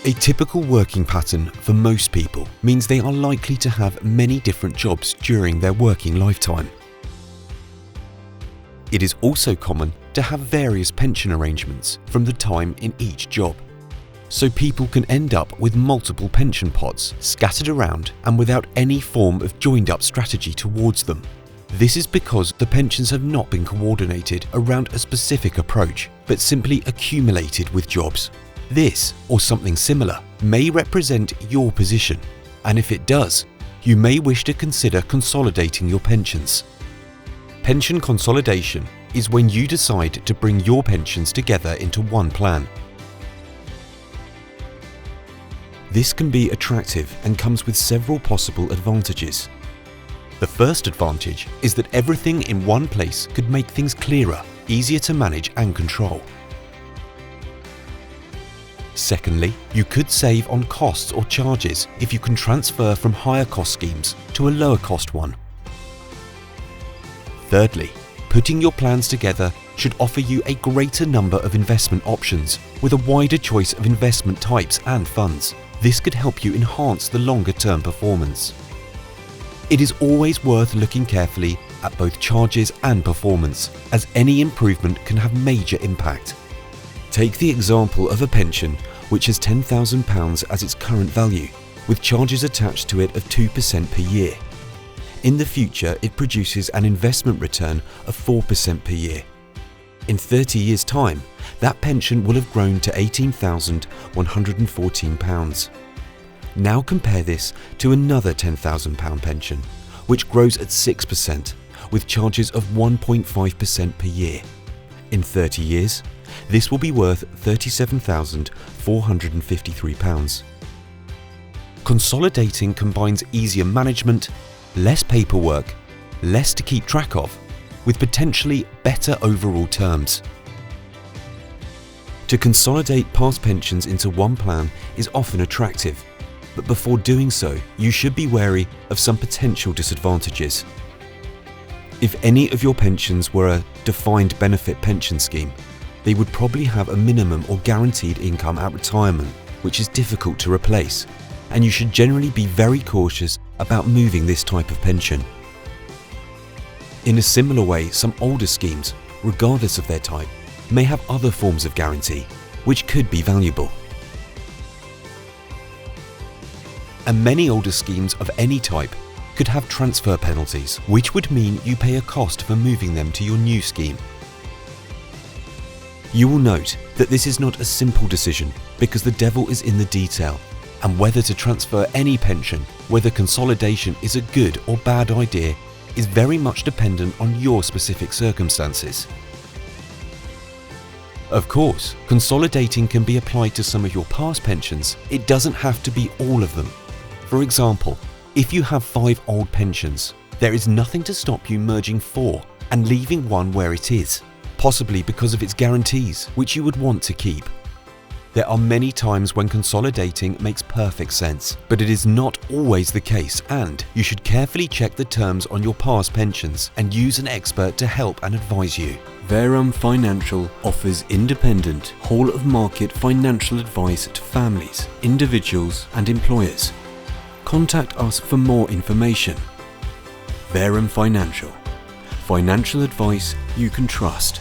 A typical working pattern for most people means they are likely to have many different jobs during their working lifetime. It is also common to have various pension arrangements from the time in each job. So people can end up with multiple pension pots scattered around and without any form of joined-up strategy towards them. This is because the pensions have not been coordinated around a specific approach, but simply accumulated with jobs. This, or something similar, may represent your position, and if it does, you may wish to consider consolidating your pensions. Pension consolidation is when you decide to bring your pensions together into one plan. This can be attractive and comes with several possible advantages. The first advantage is that everything in one place could make things clearer, easier to manage and control. Secondly, you could save on costs or charges if you can transfer from higher cost schemes to a lower cost one. Thirdly, putting your plans together should offer you a greater number of investment options with a wider choice of investment types and funds. This could help you enhance the longer-term performance. It is always worth looking carefully at both charges and performance, as any improvement can have major impact. Take the example of a pension which has £10,000 as its current value, with charges attached to it of 2% per year. In the future, it produces an investment return of 4% per year. In 30 years' time, that pension will have grown to £18,114. Now compare this to another £10,000 pension, which grows at 6%, with charges of 1.5% per year. In 30 years, this will be worth £37,453. Consolidating combines easier management, less paperwork, less to keep track of, with potentially better overall terms. To consolidate past pensions into one plan is often attractive, but before doing so, you should be wary of some potential disadvantages. If any of your pensions were a defined benefit pension scheme, they would probably have a minimum or guaranteed income at retirement, which is difficult to replace, and you should generally be very cautious about moving this type of pension. In a similar way, some older schemes, regardless of their type, may have other forms of guarantee, which could be valuable. And many older schemes of any type could have transfer penalties, which would mean you pay a cost for moving them to your new scheme. You will note that this is not a simple decision because the devil is in the detail, and whether to transfer any pension, whether consolidation is a good or bad idea, is very much dependent on your specific circumstances. Of course, consolidating can be applied to some of your past pensions. It doesn't have to be all of them. For example, if you have 5 old pensions, there is nothing to stop you merging 4 and leaving one where it is, possibly because of its guarantees, which you would want to keep. There are many times when consolidating makes perfect sense, but it is not always the case, and you should carefully check the terms on your past pensions and use an expert to help and advise you. Verum Financial offers independent, whole-of-market financial advice to families, individuals and employers. Contact us for more information. Verum Financial. Financial advice you can trust.